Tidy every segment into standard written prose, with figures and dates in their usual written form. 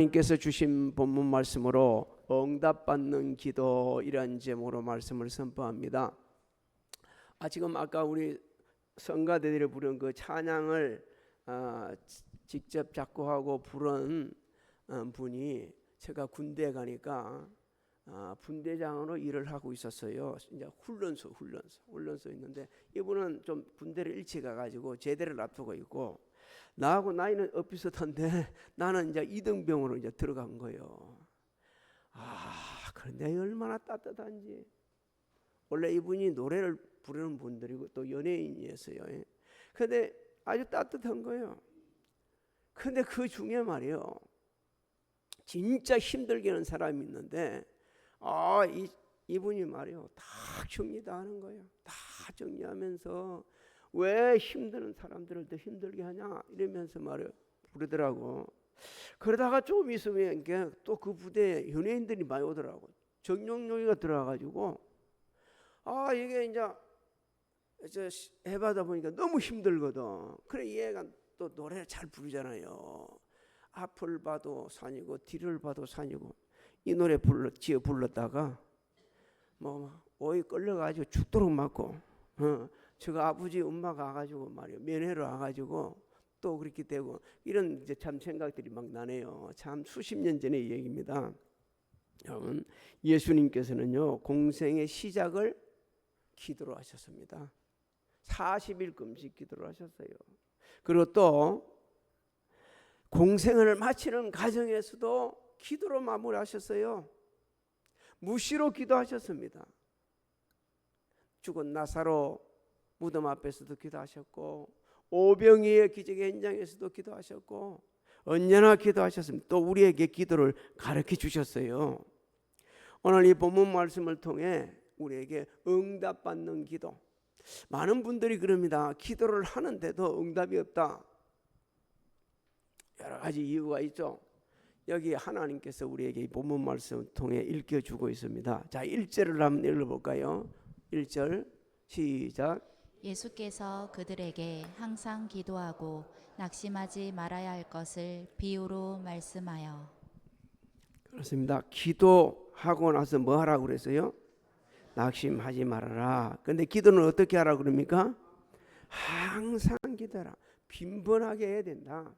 하나님께서 주신 본문 말씀으로 응답받는 기도 이라는 제목으로 말씀을 선포합니다. 지금 아까 우리 성가대들이 부른 그 찬양을 직접 작곡하고 부른 분이 제가 군대에 가니까 분대장으로 일을 하고 있었어요. 이제 훈련소 있는데 이분은 좀 군대를 일찍 가가지고 제대를 앞두고 있고 나하고 나이는 비슷한데 나는 이제 이등병으로 이제 들어간 거예요. 그런데 얼마나 따뜻한지. 원래 이분이 노래를 부르는 분들이고 또 연예인이었어요. 그런데 아주 따뜻한 거예요. 그런데 그 중에 말이에요, 진짜 힘들게 하는 사람이 있는데 이분이 말이에요, 다 정리 다 하는 거예요. 다 정리하면서 왜 힘드는 사람들을 더 힘들게 하냐 이러면서 말이에요 부르더라고. 그러다가 좀 있으면 또 그 부대에 연예인들이 많이 오더라고. 정용용이가 들어와가지고 이게 이제 해봐다 보니까 너무 힘들거든. 그래 얘가 또 노래를 잘 부르잖아요. 앞을 봐도 산이고 뒤를 봐도 산이고. 이 노래 지어 불렀다가 오이 끌려가지고 죽도록 맞고 저가 아버지 엄마가 와가지고 말이에요 면회로 와가지고 또 그렇게 되고 이런 이제 참 생각들이 막 나네요. 참 수십 년 전의 얘기입니다. 여러분, 예수님께서는요 공생의 시작을 기도로 하셨습니다. 40일 금식 기도를 하셨어요. 그리고 또 공생을 마치는 과정에서도 기도로 마무리하셨어요. 무시로 기도하셨습니다. 죽은 나사로 무덤 앞에서도 기도하셨고 오병이의 기적의 현장에서도 기도하셨고 언제나 기도하셨습니다. 또 우리에게 기도를 가르쳐 주셨어요. 오늘 이 본문 말씀을 통해 우리에게 응답받는 기도. 많은 분들이 그럽니다. 기도를 하는데도 응답이 없다. 여러 가지 이유가 있죠. 여기 하나님께서 우리에게 이 본문 말씀을 통해 읽혀주고 있습니다. 자, 1절을 한번 읽어볼까요? 1절 시작. 예수께서 그들에게 항상 기도하고 낙심하지 말아야 할 것을 비유로 말씀하여. 그렇습니다. 기도하고 나서 뭐 하라고 그랬어요? 낙심하지 말아라. 근데 기도는 어떻게 하라고 그럽니까? 항상 기도하라. 빈번하게 해야 된다.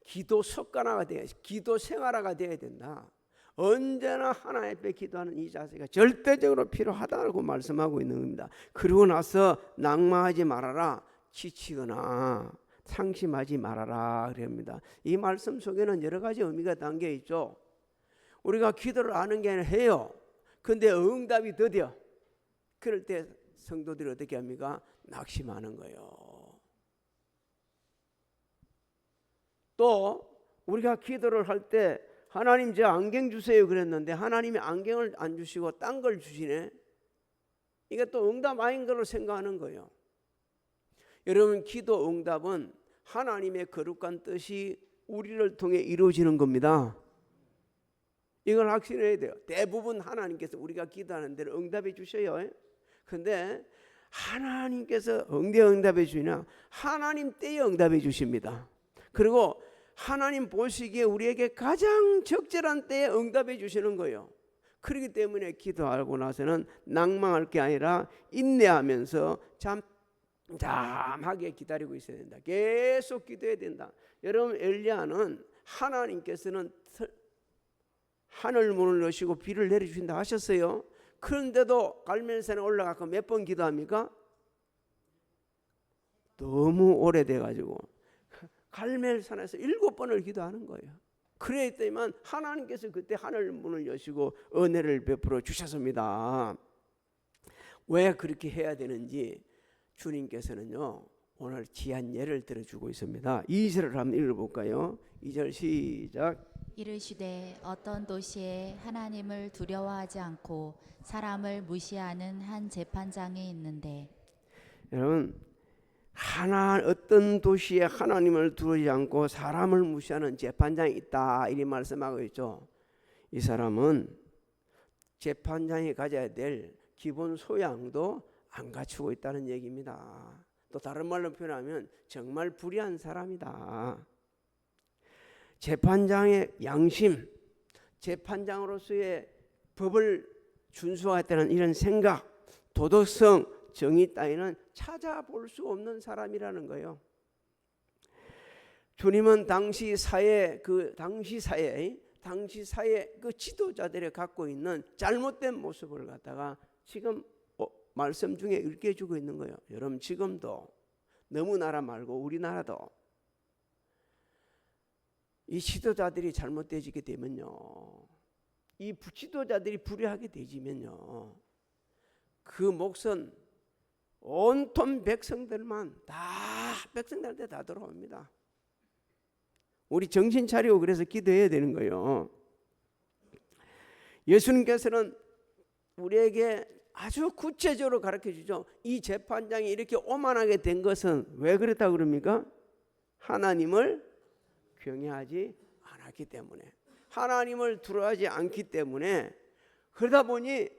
기도 습관화가 돼야, 기도 생활화가 돼야 된다. 언제나 하나님 앞에 기도하는 이 자세가 절대적으로 필요하다고 말씀하고 있는 겁니다. 그러고 나서 낙망하지 말아라, 지치거나 상심하지 말아라 그럽니다. 이 말씀 속에는 여러 가지 의미가 담겨 있죠. 우리가 기도를 하는 게 아니라 해요. 근데 응답이 더뎌. 그럴 때 성도들이 어떻게 합니까? 낙심하는 거예요. 또 우리가 기도를 할 때 하나님 저 안경 주세요 그랬는데 하나님이 안경을 안 주시고 딴 걸 주시네. 이게 또 응답 아닌 걸로 생각하는 거예요. 여러분, 기도 응답은 하나님의 거룩한 뜻이 우리를 통해 이루어지는 겁니다. 이걸 확신해야 돼요. 대부분 하나님께서 우리가 기도하는 대로 응답해 주셔요. 그런데 하나님께서 언제 응답해 주냐? 하나님 때에 응답해 주십니다. 그리고 하나님 보시기에 우리에게 가장 적절한 때에 응답해 주시는 거예요. 그렇기 때문에 기도하고 나서는 낭망할 게 아니라 인내하면서 잠잠하게 기다리고 있어야 된다. 계속 기도해야 된다. 여러분, 엘리야는 하나님께서는 하늘 문을 여시고 비를 내려주신다 하셨어요. 그런데도 갈멜산에 올라가서 몇 번 기도합니까? 너무 오래돼가지고 갈멜산에서 7번을 기도하는 거예요. 그랬더니만 하나님께서 그때 하늘 문을 여시고 은혜를 베풀어 주셨습니다. 왜 그렇게 해야 되는지 주님께서는요 오늘 귀한 예를 들어주고 있습니다. 2절을 한번 읽어볼까요? 2절 시작. 이르시되 어떤 도시에 하나님을 두려워하지 않고 사람을 무시하는 한 재판장이 있는데. 여러분, 어떤 도시에 하나님을 두려워하지 않고 사람을 무시하는 재판장이 있다 이리 말씀하고 있죠. 이 사람은 재판장이 가져야 될 기본 소양도 안 갖추고 있다는 얘기입니다. 또 다른 말로 표현하면 정말 불의한 사람이다. 재판장의 양심, 재판장으로서의 법을 준수하겠다는 이런 생각, 도덕성, 정의 따위는 찾아볼 수 없는 사람이라는 거예요. 주님은 당시 사회 그 지도자들이 갖고 있는 잘못된 모습을 갖다가 지금 말씀 중에 일깨주고 있는 거예요. 여러분 지금도 너무 나라 말고 우리나라도 이 지도자들이 잘못되지게 되면요, 이 지도자들이 불의하게 되지면요, 그 몫은 온통 백성들만 백성들한테 다 돌아옵니다. 우리 정신 차리고 그래서 기도해야 되는 거예요. 예수님께서는 우리에게 아주 구체적으로 가르쳐 주죠. 이 재판장이 이렇게 오만하게 된 것은 왜 그랬다고 그럽니까? 하나님을 경외하지 않았기 때문에, 하나님을 두려워하지 않기 때문에, 그러다 보니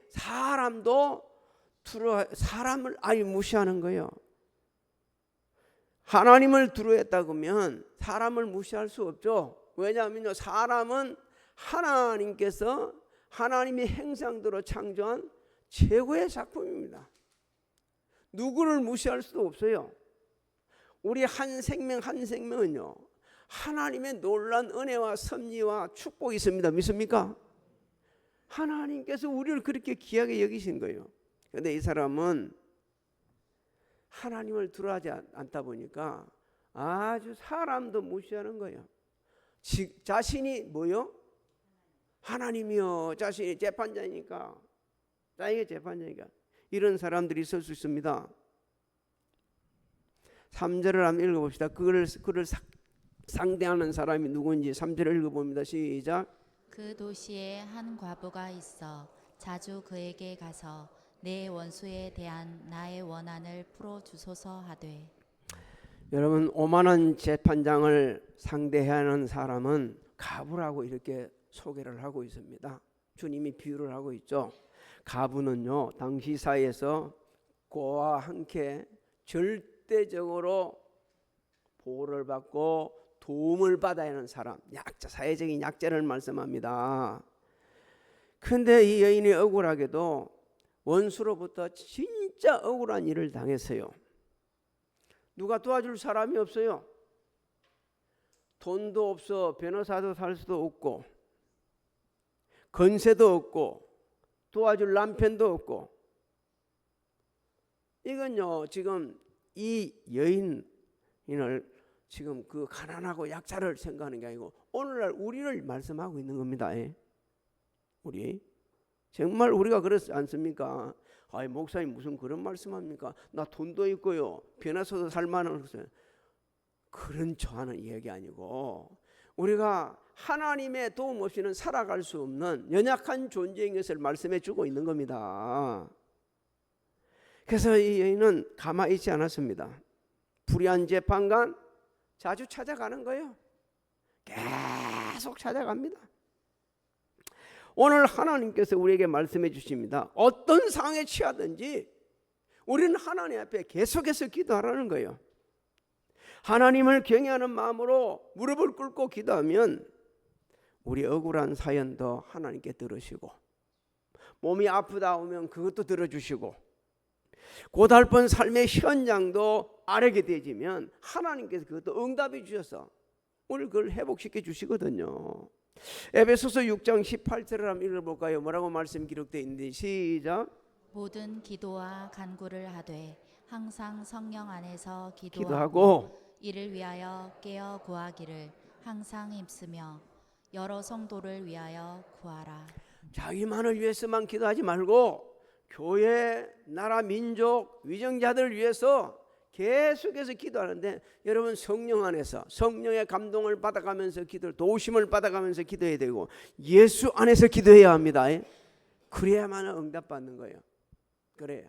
사람을 아예 무시하는 거예요. 하나님을 두려워했다고 하면 사람을 무시할 수 없죠. 왜냐하면요, 사람은 하나님께서 하나님의 형상대로 창조한 최고의 작품입니다. 누구를 무시할 수도 없어요. 우리 한 생명은요, 하나님의 놀라운 은혜와 섭리와 축복이 있습니다. 믿습니까? 하나님께서 우리를 그렇게 귀하게 여기신 거예요. 그런데 이 사람은 하나님을 두려워하지 않다 보니까 아주 사람도 무시하는 거예요. 자신이 뭐요? 하나님이요. 자신이 재판장이니까, 자기가 재판장이니까. 이런 사람들이 있을 수 있습니다. 3절을 한번 읽어봅시다. 그를 상대하는 사람이 누구인지 3절을 읽어봅니다. 시작. 그 도시에 한 과부가 있어 자주 그에게 가서 내 원수에 대한 나의 원한을 풀어주소서 하되. 여러분, 오만한 재판장을 상대하는 사람은 가부라고 이렇게 소개를 하고 있습니다. 주님이 비유를 하고 있죠. 가부는요, 당시 사회에서 고와 함께 절대적으로 보호를 받고 도움을 받아야 하는 사람, 약자, 사회적인 약자를 말씀합니다. 그런데 이 여인이 억울하게도 원수로부터 진짜 억울한 일을 당했어요. 누가 도와줄 사람이 없어요. 돈도 없어, 변호사도 살 수도 없고, 건세도 없고, 도와줄 남편도 없고. 이건요, 지금 이 여인을 지금 그 가난하고 약자를 생각하는 게 아니고 오늘날 우리를 말씀하고 있는 겁니다. 우리 정말 우리가 그렇지 않습니까? 아이, 목사님 무슨 그런 말씀합니까? 나 돈도 있고요, 변호사도 살만한, 그런 저하는 이야기 아니고, 우리가 하나님의 도움 없이는 살아갈 수 없는 연약한 존재인 것을 말씀해 주고 있는 겁니다. 그래서 이 여인은 가만히 있지 않았습니다. 불의한 재판관 자주 찾아가는 거예요. 계속 찾아갑니다. 오늘 하나님께서 우리에게 말씀해 주십니다. 어떤 상황에 처하든지 우리는 하나님 앞에 계속해서 기도하라는 거예요. 하나님을 경외하는 마음으로 무릎을 꿇고 기도하면 우리 억울한 사연도 하나님께 들으시고, 몸이 아프다 오면 그것도 들어주시고, 고달픈 삶의 현장도 아뢰게 되지면 하나님께서 그것도 응답해 주셔서 우리를 그걸 회복시켜 주시거든요. 에베소서 6장 18절을 한번 읽어볼까요? 뭐라고 말씀 기록되어 있는지 시작. 모든 기도와 간구를 하되 항상 성령 안에서 기도하고 이를 위하여 깨어 구하기를 항상 힘쓰며 여러 성도를 위하여 구하라. 자기만을 위해서만 기도하지 말고 교회, 나라, 민족, 위정자들을 위해서 계속해서 기도하는데, 여러분 성령 안에서 성령의 감동을 받아가면서 도우심을 받아가면서 기도해야 되고, 예수 안에서 기도해야 합니다. 그래야만 응답받는 거예요. 그래야.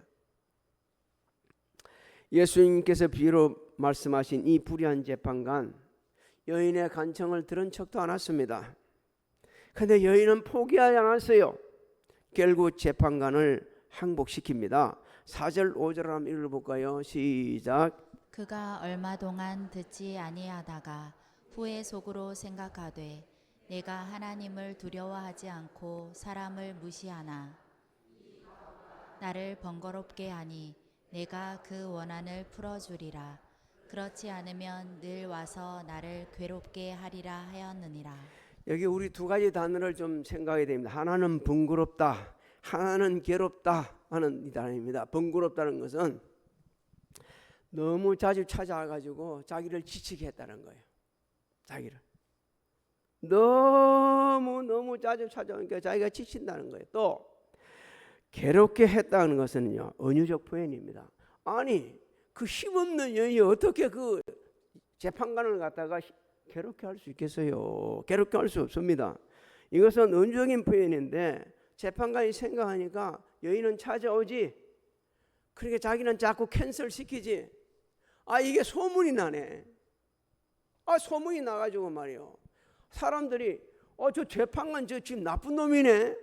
예수님께서 비유로 말씀하신 이 불의한 재판관, 여인의 간청을 들은 척도 않았습니다. 그런데 여인은 포기하지 않았어요. 결국 재판관을 항복시킵니다. 4절 5절 한번 읽어볼까요? 시작. 그가 얼마 동안 듣지 아니하다가 후에 속으로 생각하되 내가 하나님을 두려워하지 않고 사람을 무시하나 나를 번거롭게 하니 내가 그 원한을 풀어주리라. 그렇지 않으면 늘 와서 나를 괴롭게 하리라 하였느니라. 여기 우리 두 가지 단어를 좀 생각해야 됩니다. 하나는 번거롭다, 하나는 괴롭다 하는 이 단어입니다. 번거롭다는 것은 너무 자주 찾아와가지고 자기를 지치게 했다는 거예요. 자기를 너무 자주 찾아오니까 자기가 지친다는 거예요. 또 괴롭게 했다는 것은요, 은유적 표현입니다. 아니 그 힘없는 여인이 어떻게 그 재판관을 갖다가 괴롭게 할 수 있겠어요? 괴롭게 할 수 없습니다. 이것은 은유적인 표현인데 재판관이 생각하니까 여인은 찾아오지, 그러니까 자기는 자꾸 캔슬시키지. 이게 소문이 나네. 소문이 나가지고 말이요, 사람들이 저 재판관 저 지금 나쁜 놈이네,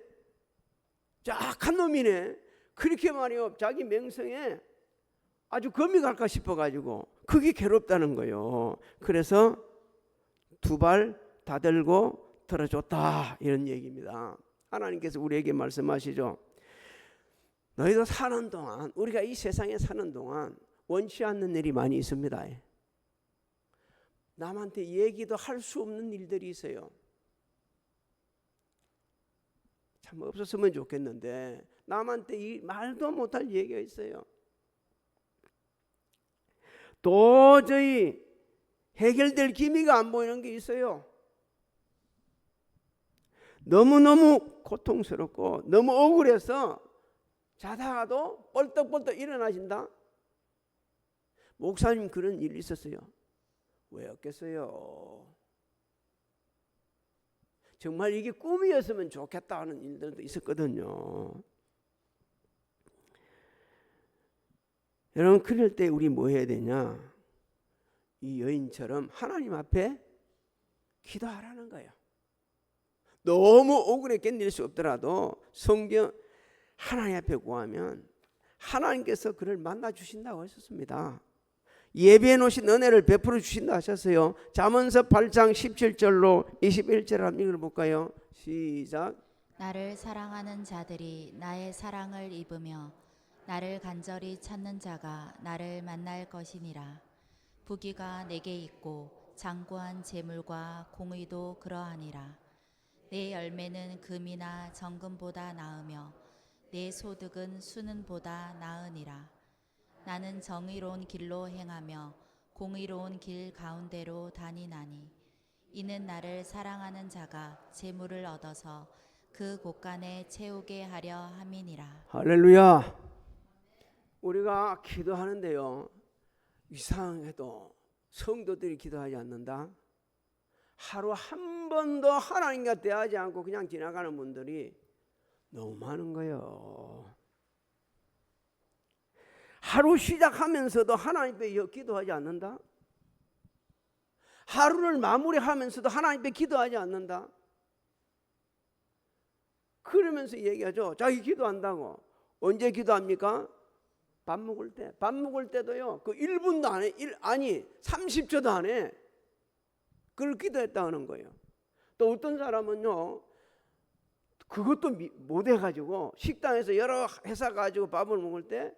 저 악한 놈이네, 그렇게 말이요 자기 명성에 아주 금이 갈까 싶어가지고 그게 괴롭다는 거예요. 그래서 두 발 다 들고 들어줬다 이런 얘기입니다. 하나님께서 우리에게 말씀하시죠. 너희도 사는 동안, 우리가 이 세상에 사는 동안 원치 않는 일이 많이 있습니다. 남한테 얘기도 할 수 없는 일들이 있어요. 참 없었으면 좋겠는데 남한테 말도 못할 얘기가 있어요. 도저히 해결될 기미가 안 보이는 게 있어요. 너무너무 고통스럽고 너무 억울해서 자다가도 뻘떡뻘떡 일어나신다. 목사님 그런 일이 있었어요. 왜 없겠어요? 정말 이게 꿈이었으면 좋겠다 하는 일들도 있었거든요. 여러분, 그럴 때 우리 뭐 해야 되냐? 이 여인처럼 하나님 앞에 기도하라는 거예요. 너무 억울해 견딜 수 없더라도 성경 하나님 앞에 구하면 하나님께서 그를 만나 주신다고 하셨습니다. 예비해 놓으신 은혜를 베풀어 주신다 하셨어요. 잠언서 8장 17절로 21절 한번 읽어볼까요? 시작. 나를 사랑하는 자들이 나의 사랑을 입으며 나를 간절히 찾는 자가 나를 만날 것이니라. 부귀가 내게 있고 장구한 재물과 공의도 그러하니라. 내 열매는 금이나 정금보다 나으며 내 소득은 수는보다 나으니라. 나는 정의로운 길로 행하며 공의로운 길 가운데로 다니나니 이는 나를 사랑하는 자가 재물을 얻어서 그 곳간에 채우게 하려 함이니라. 할렐루야. 우리가 기도하는데요, 이상해도 성도들이 기도하지 않는다. 하루 한 번도 하나님과 대하지 않고 그냥 지나가는 분들이 너무 많은 거예요. 하루 시작하면서도 하나님 앞에 기도하지 않는다. 하루를 마무리하면서도 하나님 앞에 기도하지 않는다. 그러면서 얘기하죠. 자기 기도한다고. 언제 기도합니까? 밥 먹을 때. 밥 먹을 때도요, 그 1분도 안 해. 30초도 안 해. 그걸 기도했다는 거예요. 또 어떤 사람은요, 그것도 못 해가지고 식당에서 여러 회사 가지고 밥을 먹을 때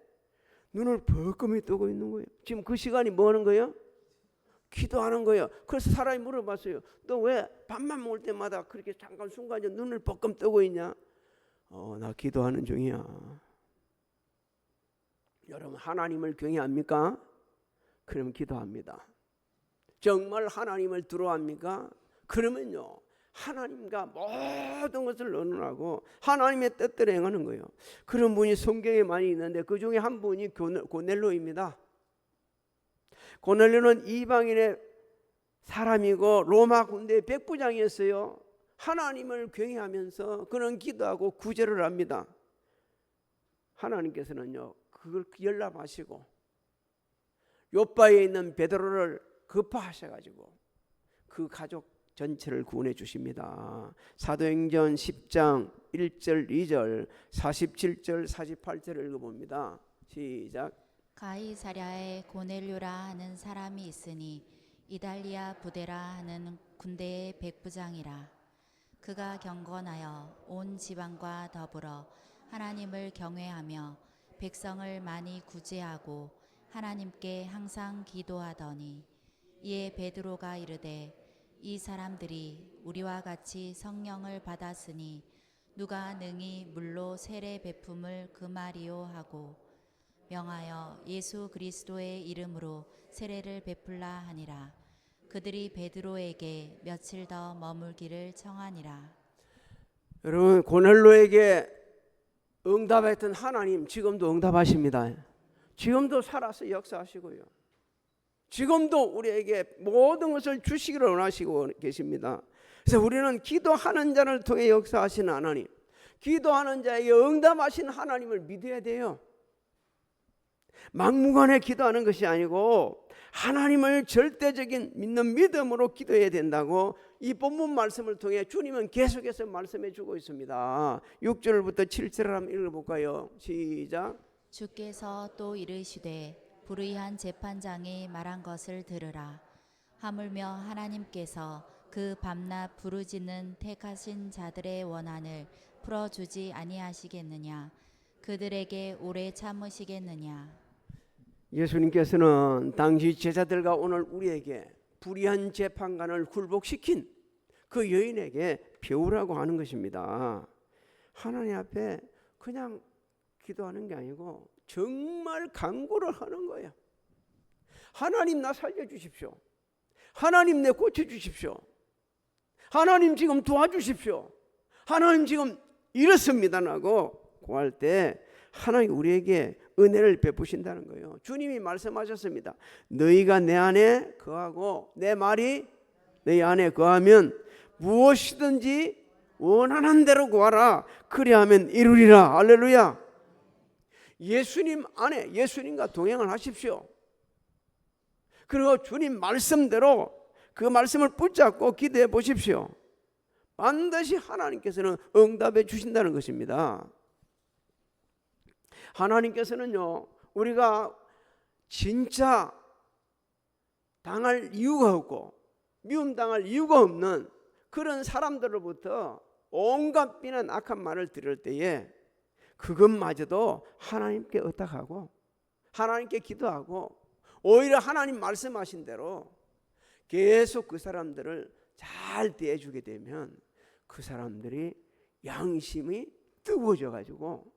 눈을 벌끔히 뜨고 있는 거예요. 지금 그 시간이 뭐 하는 거예요? 기도하는 거예요. 그래서 사람이 물어봤어요. 너 왜 밥만 먹을 때마다 그렇게 잠깐 순간에 눈을 벌끔 뜨고 있냐? 나 기도하는 중이야. 여러분, 하나님을 경외합니까? 그러면 기도합니다. 정말 하나님을 두려워합니까? 그러면요, 하나님과 모든 것을 의논하고 하나님의 뜻대로 행하는 거예요. 그런 분이 성경에 많이 있는데 그 중에 한 분이 고넬료입니다. 고넬료는 이방인의 사람이고 로마 군대의 백부장이었어요. 하나님을 경외하면서 그는 기도하고 구제를 합니다. 하나님께서는요, 그걸 열납하시고 요바에 있는 베드로를 급파하셔가지고 그 가족 전체를 구원해 주십니다. 사도행전 10장 1절 2절 47절 48절을 읽어봅니다. 시작. 가이사랴에 고넬료라 하는 사람이 있으니 이달리아 부데라 하는 군대의 백부장이라. 그가 경건하여 온 지방과 더불어 하나님을 경외하며 백성을 많이 구제하고 하나님께 항상 기도하더니, 이에 베드로가 이르되, 이 사람들이 우리와 같이 성령을 받았으니 누가 능히 물로 세례 베품을 금하리요 하고 명하여 예수 그리스도의 이름으로 세례를 베풀라 하니라. 그들이 베드로에게 며칠 더 머물기를 청하니라. 여러분, 고넬로에게 응답했던 하나님 지금도 응답하십니다. 지금도 살아서 역사하시고요. 지금도 우리에게 모든 것을 주시기를 원하시고 계십니다. 그래서 우리는 기도하는 자를 통해 역사하시는 하나님, 기도하는 자에게 응답하신 하나님을 믿어야 돼요. 막무가내 기도하는 것이 아니고 하나님을 절대적인 믿는 믿음으로 기도해야 된다고 이 본문 말씀을 통해 주님은 계속해서 말씀해 주고 있습니다. 6절부터 7절을 한번 읽어볼까요? 시작. 주께서 또 이르시되 불의한 재판장이 말한 것을 들으라. 하물며 하나님께서 그 밤낮 부르짖는 택하신 자들의 원한을 풀어주지 아니하시겠느냐? 그들에게 오래 참으시겠느냐? 예수님께서는 당시 제자들과 오늘 우리에게 불의한 재판관을 굴복시킨 그 여인에게 배우라고 하는 것입니다. 하나님 앞에 그냥 기도하는 게 아니고 정말 간구를 하는 거예요. 하나님 나 살려주십시오. 하나님 내 고쳐주십시오. 하나님 지금 도와주십시오. 하나님 지금 이렇습니다라고 구할 때 하나님 우리에게 은혜를 베푸신다는 거예요. 주님이 말씀하셨습니다. 너희가 내 안에 거하고 내 말이 너희 안에 거하면 무엇이든지 원하는 대로 구하라. 그리하면 이루리라. 할렐루야. 예수님 안에 예수님과 동행을 하십시오. 그리고 주님 말씀대로 그 말씀을 붙잡고 기도해 보십시오. 반드시 하나님께서는 응답해 주신다는 것입니다. 하나님께서는요, 우리가 진짜 당할 이유가 없고 미움당할 이유가 없는 그런 사람들로부터 온갖 비난 악한 말을 들을 때에 그것마저도 하나님께 의탁하고 하나님께 기도하고 오히려 하나님 말씀하신 대로 계속 그 사람들을 잘 대해주게 되면 그 사람들이 양심이 뜨거워져 가지고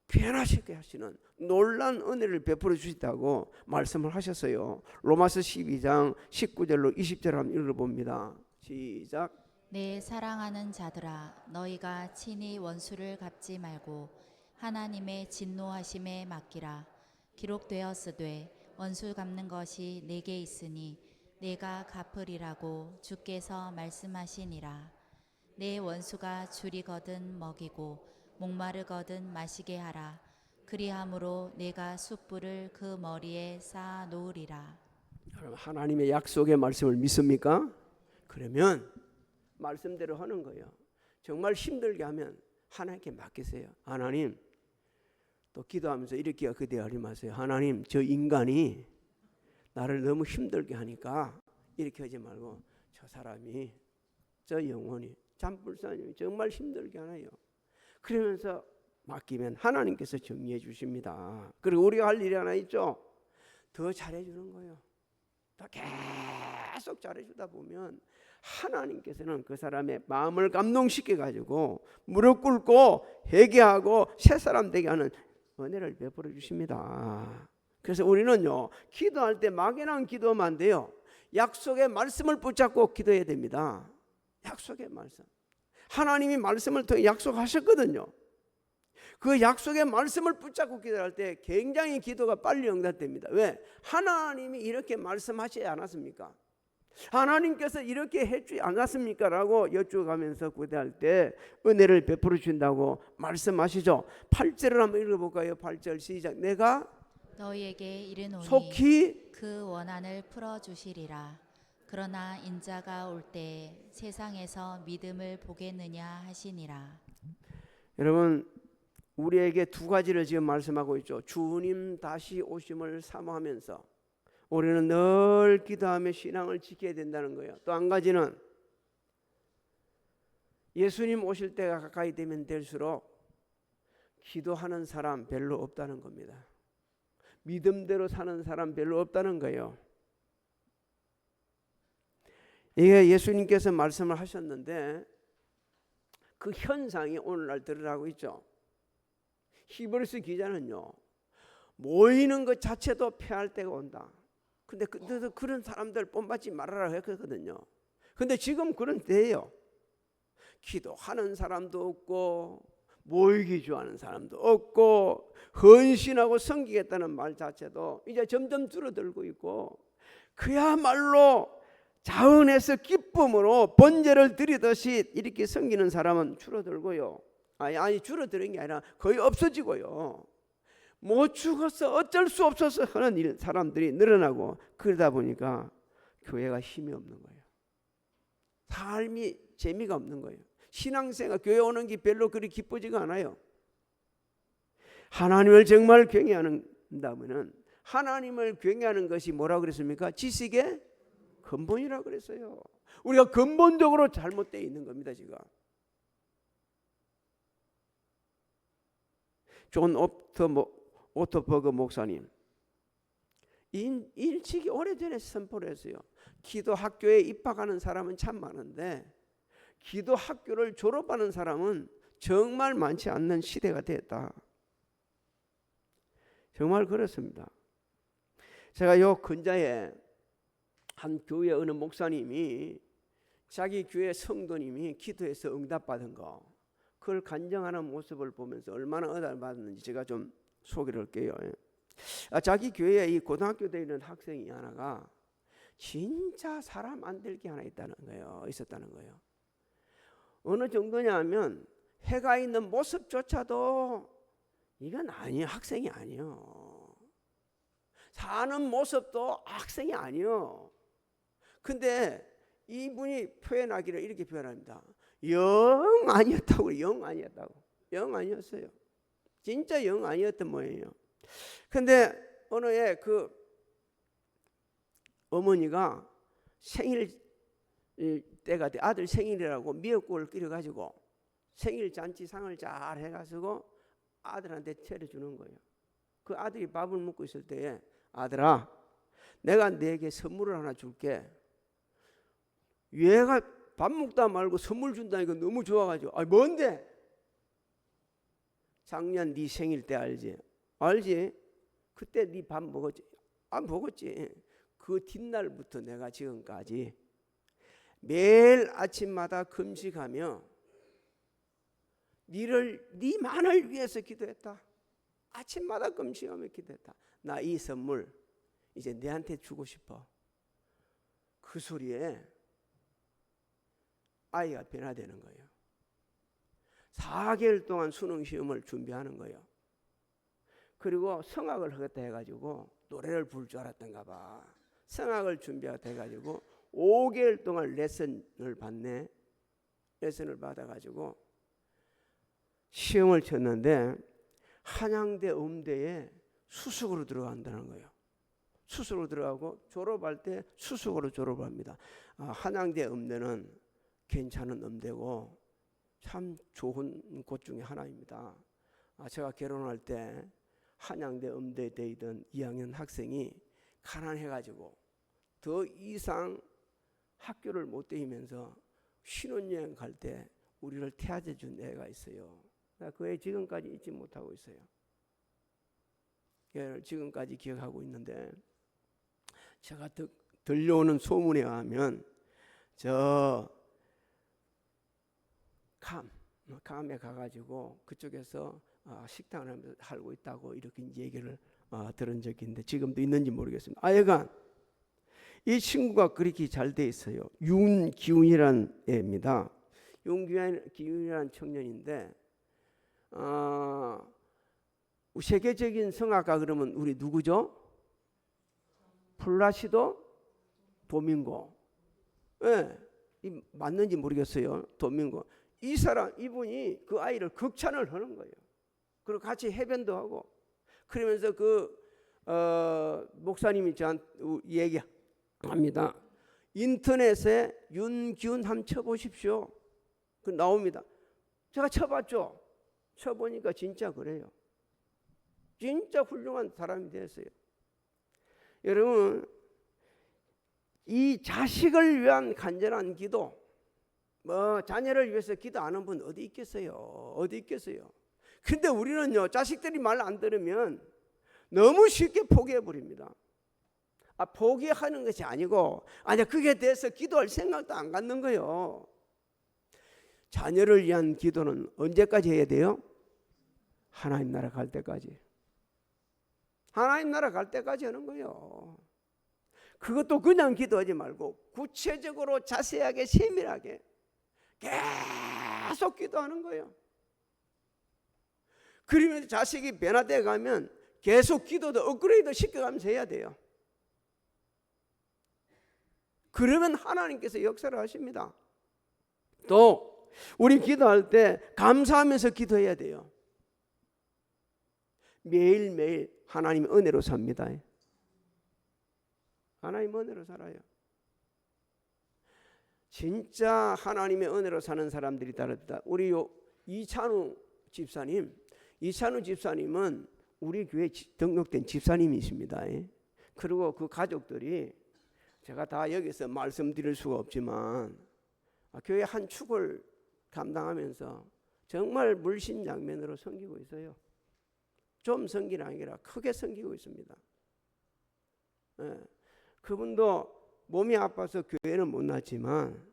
변화시게 하시는 놀라운 은혜를 베풀어 주시다고 말씀을 하셨어요. 로마서 12장 19절로 20절 한번 읽어봅니다. 시작. 내 사랑하는 자들아, 너희가 친히 원수를 갚지 말고 하나님의 진노하심에 맡기라. 기록되었으되 원수 갚는 것이 내게 있으니 내가 갚으리라고 주께서 말씀하시니라. 내 원수가 줄이거든 먹이고 목마르거든 마시게 하라. 그리함으로 내가 숯불을 그 머리에 쌓아 놓으리라. 하나님의 약속의 말씀을 믿습니까? 그러면 말씀대로 하는 거예요. 정말 힘들게 하면 하나님께 맡기세요. 하나님, 또 기도하면서 이렇게 그대하지 마세요. 하나님, 저 인간이 나를 너무 힘들게 하니까 이렇게 하지 말고 저 사람이, 저 영혼이, 잠불사님이 정말 힘들게 하나요. 그러면서 맡기면 하나님께서 정리해 주십니다. 그리고 우리가 할 일이 하나 있죠. 더 잘해주는 거예요. 더 계속 잘해주다 보면 하나님께서는 그 사람의 마음을 감동시켜 가지고 무릎 꿇고 회개하고 새 사람 되게 하는 은혜를 베풀어 주십니다. 그래서 우리는요, 기도할 때 막연한 기도하면 안 돼요. 약속의 말씀을 붙잡고 기도해야 됩니다. 약속의 말씀. 하나님이 말씀을 통해 약속하셨거든요. 그 약속의 말씀을 붙잡고 기도할 때 굉장히 기도가 빨리 응답됩니다. 왜? 하나님이 이렇게 말씀하시지 않았습니까? 하나님께서 이렇게 해주지 않았습니까? 라고 여쭈어가면서 기도할 때 은혜를 베풀어 주신다고 말씀하시죠. 8절을 한번 읽어볼까요? 8절 시작. 내가 너희에게 이르노니 속히 그 원한을 풀어주시리라. 그러나 인자가 올 때 세상에서 믿음을 보겠느냐 하시니라. 여러분, 우리에게 두 가지를 지금 말씀하고 있죠. 주님 다시 오심을 사모하면서 우리는 늘 기도하며 신앙을 지켜야 된다는 거예요. 또 한 가지는 예수님 오실 때가 가까이 되면 될수록 기도하는 사람 별로 없다는 겁니다. 믿음대로 사는 사람 별로 없다는 거예요. 이게 예수님께서 말씀을 하셨는데 그 현상이 오늘날 드러나고 있죠. 히브리서 기자는요, 모이는 것 자체도 패할 때가 온다. 근데 그런 사람들 본받지 말아라 했거든요. 근데 지금 그런 때예요. 기도하는 사람도 없고 모이기 좋아하는 사람도 없고 헌신하고 섬기겠다는 말 자체도 이제 점점 줄어들고 있고, 그야말로 자은해서 기쁨으로 번제를 드리듯이 이렇게 섬기는 사람은 줄어들고요. 아니 줄어드는 게 아니라 거의 없어지고요. 못 죽어서 어쩔 수 없어서 하는 사람들이 늘어나고, 그러다 보니까 교회가 힘이 없는 거예요. 삶이 재미가 없는 거예요. 신앙생활, 교회 오는 게 별로 그리 기쁘지가 않아요. 하나님을 정말 경외한다면은, 하나님을 경외하는 것이 뭐라고 그랬습니까? 지식의 근본이라고 그랬어요. 우리가 근본적으로 잘못되어 있는 겁니다. 지금 존 오토버그 목사님 일찍이 오래전에 선포를 했어요. 기도 학교에 입학하는 사람은 참 많은데 기도 학교를 졸업하는 사람은 정말 많지 않는 시대가 됐다. 정말 그렇습니다. 제가 요 근자에 한 교회 어느 목사님이 자기 교회 성도님이 기도해서 응답받은 거, 그걸 간증하는 모습을 보면서 얼마나 은혜를 받았는지 제가 좀 소개를 할게요. 자기 교회에 이 고등학교 다니는 학생이 하나가 진짜 사람 안 될 게 하나 있었다는 거예요. 어느 정도냐 하면 해가 있는 모습조차도 이건 아니에요. 학생이 아니에요. 사는 모습도 학생이 아니에요. 근데 이분이 표현하기를 이렇게 표현합니다. 영 아니었다고. 영 아니었어요. 진짜 영 아니었던 모양이에요. 근데 어느 해 그 어머니가 생일 때가 돼, 아들 생일이라고 미역국을 끓여가지고 생일 잔치상을 잘 해가지고 아들한테 차려주는 거예요. 그 아들이 밥을 먹고 있을 때에, 아들아, 내가 네게 선물을 하나 줄게. 얘가 밥 먹다 말고 선물 준다니까 너무 좋아가지고, 뭔데? 작년 네 생일 때 알지? 그때 네 밥 먹었지? 안 먹었지. 그 뒷날부터 내가 지금까지 매일 아침마다 금식하며 네만을 위해서 기도했다. 아침마다 금식하며 기도했다. 나 이 선물 이제 네한테 주고 싶어. 그 소리에 아이가 변화되는 거예요. 4개월 동안 수능 시험을 준비하는 거예요. 그리고 성악을 하겠다 해가지고 노래를 부를 줄 알았던가 봐. 성악을 준비하겠다 해가지고 5개월 동안 레슨을 받아가지고 시험을 쳤는데 한양대 음대에 수석으로 들어간다는 거예요. 수석으로 들어가고 졸업할 때 수석으로 졸업합니다. 한양대 음대는 괜찮은 음대고 참 좋은 곳 중에 하나입니다. 제가 결혼할 때 한양대 음대에 다니던 2학년 학생이 가난해가지고 더 이상 학교를 못 다니면서 신혼여행 갈 때 우리를 태아제 준 애가 있어요. 그 애 지금까지 잊지 못하고 있어요. 얘를 지금까지 기억하고 있는데, 제가 들려오는 소문에 의하면 저 감에 가가지고 그쪽에서 식당을 하고 있다고 이렇게 얘기를 들은 적이 있는데 지금도 있는지 모르겠습니다. 하여간 이 친구가 그렇게 잘 돼 있어요. 윤기훈이라는 애입니다. 윤기훈이라는 청년인데 세계적인 성악가 그러면 우리 누구죠? 플라시도 도밍고. 네, 맞는지 모르겠어요. 도밍고. 이분이 그 아이를 극찬을 하는 거예요. 그리고 같이 해변도 하고, 그러면서 그 목사님이 저한테 얘기합니다. 인터넷에 윤기훈 한번 쳐보십시오. 그 나옵니다. 제가 쳐봤죠. 쳐보니까 진짜 그래요. 진짜 훌륭한 사람이 됐어요. 여러분, 이 자식을 위한 간절한 기도, 자녀를 위해서 기도하는 분 어디 있겠어요? 어디 있겠어요? 근데 우리는요, 자식들이 말 안 들으면 너무 쉽게 포기해 버립니다. 포기하는 것이 아니고, 그게 돼서 기도할 생각도 안 갖는 거예요. 자녀를 위한 기도는 언제까지 해야 돼요? 하나님 나라 갈 때까지. 하나님 나라 갈 때까지 하는 거예요. 그것도 그냥 기도하지 말고 구체적으로 자세하게 세밀하게 계속 기도하는 거예요. 그러면 자식이 변화되어 가면 계속 기도도 업그레이드 시켜가면서 해야 돼요. 그러면 하나님께서 역사를 하십니다. 또 우리 기도할 때 감사하면서 기도해야 돼요. 매일매일 하나님 은혜로 삽니다. 하나님 은혜로 살아요. 진짜 하나님의 은혜로 사는 사람들이 다릅니다. 우리 이찬우 집사님은 우리 교회 등록된 집사님이십니다. 그리고 그 가족들이 제가 다 여기서 말씀드릴 수가 없지만 교회 한 축을 감당하면서 정말 물심양면으로 섬기고 있어요. 좀 섬기는 아니라 크게 섬기고 있습니다. 그분도 몸이 아파서 교회는 못 났지만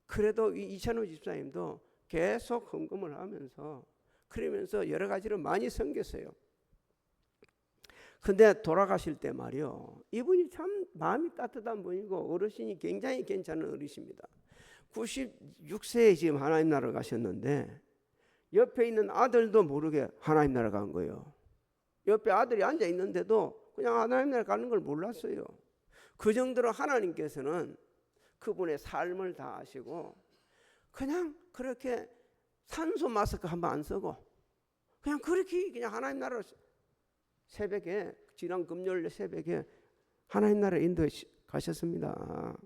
그래도 이찬우 집사님도 계속 헌금을 하면서 그러면서 여러 가지로 많이 섬겼어요. 근데 돌아가실 때 말이요, 이분이 참 마음이 따뜻한 분이고 어르신이 굉장히 괜찮은 어르신입니다. 96세에 지금 하나님 나라 가셨는데 옆에 있는 아들도 모르게 하나님 나라 간 거예요. 옆에 아들이 앉아 있는데도 그냥 하나님 나라 가는 걸 몰랐어요. 그 정도로 하나님께서는 그분의 삶을 다 아시고 그냥 그렇게 산소 마스크 한번 안 쓰고 그냥 그렇게 그냥 하나님 나라로 새벽에 지난 금요일 새벽에 하나님 나라 인도에 가셨습니다.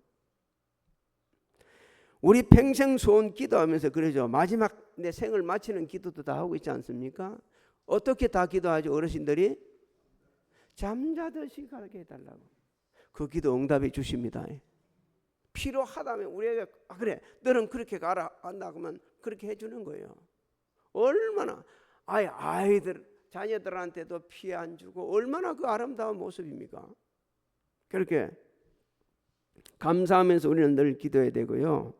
우리 평생 소원 기도하면서 그러죠. 마지막 내 생을 마치는 기도도 다 하고 있지 않습니까? 어떻게 다 기도하죠? 어르신들이 잠자듯이 가게 해달라고. 그 기도 응답해 주십니다. 필요하다면 우리에게 그래 너는 그렇게 가라 한다 그러면 그렇게 해주는 거예요. 얼마나 아이들 자녀들한테도 피해 안 주고 얼마나 그 아름다운 모습입니까? 그렇게 감사하면서 우리는 늘 기도해야 되고요.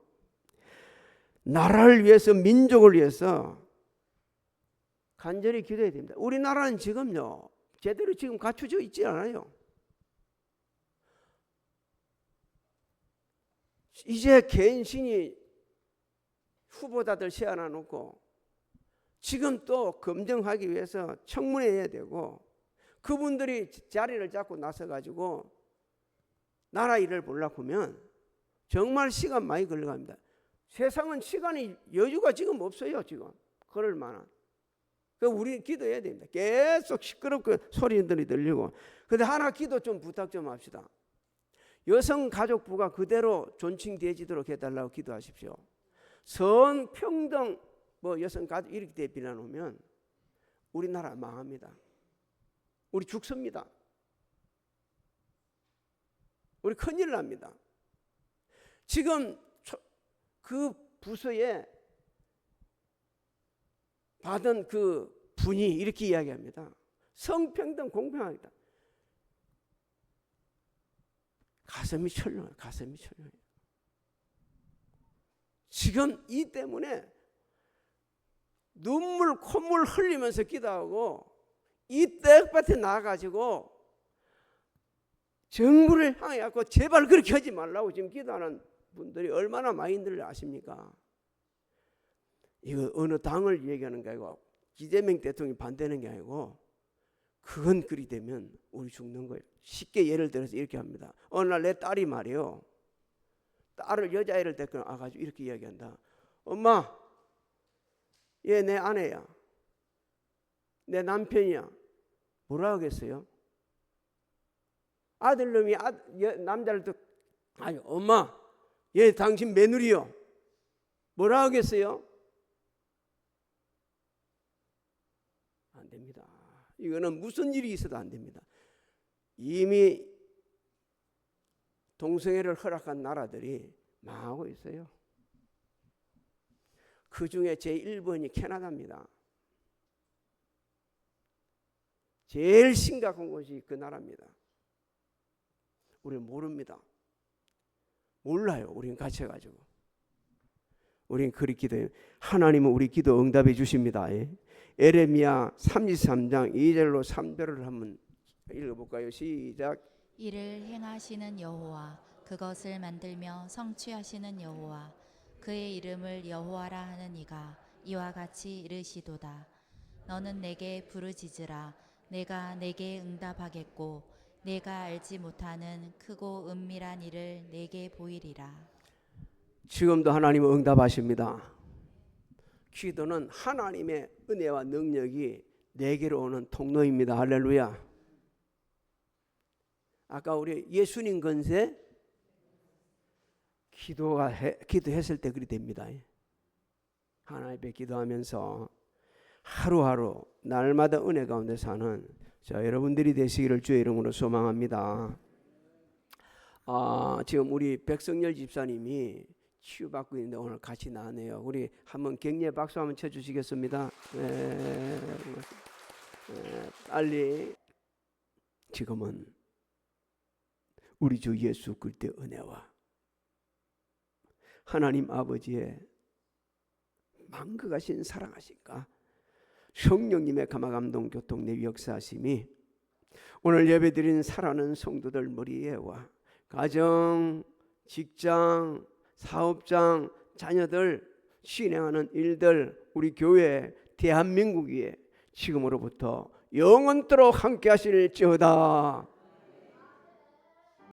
나라를 위해서 민족을 위해서 간절히 기도해야 됩니다. 우리나라는 지금요 제대로 지금 갖춰져 있지 않아요. 이제 개인신이 후보자들 세워놔 놓고 지금 또 검증하기 위해서 청문회해야 되고 그분들이 자리를 잡고 나서가지고 나라 일을 보려고 하면 정말 시간 많이 걸려갑니다. 세상은 시간이 여유가 지금 없어요. 지금 그럴 만한. 우리 기도해야 됩니다. 계속 시끄럽게 소리들이 들리고. 근데 하나 기도 좀 부탁 좀 합시다. 여성가족부가 그대로 존칭되지도록 해달라고 기도하십시오. 성평등 여성가족 이렇게 대비해 놓으면 우리나라 망합니다. 우리 죽습니다. 우리 큰일 납니다. 지금 그 부서에 받은 그 분이 이렇게 이야기합니다. 성평등 공평하다. 가슴이 철렁해요. 가슴이 철렁해요. 지금 이 때문에 눈물 콧물 흘리면서 기도하고 이 떼밭에 나가가지고 정부를 향해 갖고 제발 그렇게 하지 말라고 지금 기도하는 분들이 얼마나 많이 있는지 아십니까? 이거 어느 당을 얘기하는 게 아니고 이재명 대통령이 반대하는 게 아니고 그건 그리 되면 우리 죽는 거예요. 쉽게 예를 들어서 이렇게 합니다. 어느 날 내 딸이 말이요. 딸을 여자애를 데리고 와가지고 이렇게 이야기한다. 엄마, 얘 내 아내야. 내 남편이야. 뭐라 하겠어요? 아들놈이 남자를 또 아니 엄마 얘 당신 며느리요. 뭐라 하겠어요? 안 됩니다. 이거는 무슨 일이 있어도 안 됩니다. 이미 동성애를 허락한 나라들이 망하고 있어요. 그 중에 제1번이 캐나다입니다. 제일 심각한 곳이 그 나라입니다. 우리는 모릅니다. 몰라요. 우리는 갇혀가지고. 우리는 그리 기도해요. 하나님은 우리 기도 응답해 주십니다. 에레미야 33장 2절로 3절을 한번 읽어볼까요? 시작. 이를 행하시는 여호와, 그것을 만들며 성취하시는 여호와, 그의 이름을 여호와라 하는 이가 이와 같이 이르시도다. 너는 내게 부르짖으라. 내가 내게 응답하겠고 내가 알지 못하는 크고 은밀한 일을 내게 보이리라. 지금도 하나님은 응답하십니다. 기도는 하나님의 은혜와 능력이 내게로 오는 통로입니다. 할렐루야. 아까 우리 예수님 건세 기도했을 때 그리 됩니다. 하나님 앞에 기도하면서 하루하루 날마다 은혜 가운데 사는 여러분들이 되시기를 주의 이름으로 소망합니다. 지금 우리 백성열 집사님이 치유받고 있는데 오늘 같이 나왔네요. 우리 한번 격려 박수 한번 쳐주시겠습니다. 빨리. 지금은 우리 주 예수 그리스도의 은혜와 하나님 아버지의 만극하신 사랑하신가 성령님의 감화감동 교통 내 역사하심이 오늘 예배드린 사랑하는 성도들 머리에와 가정, 직장, 사업장, 자녀들 실행하는 일들 우리 교회 대한민국에 지금으로부터 영원토록 함께 하실지어다.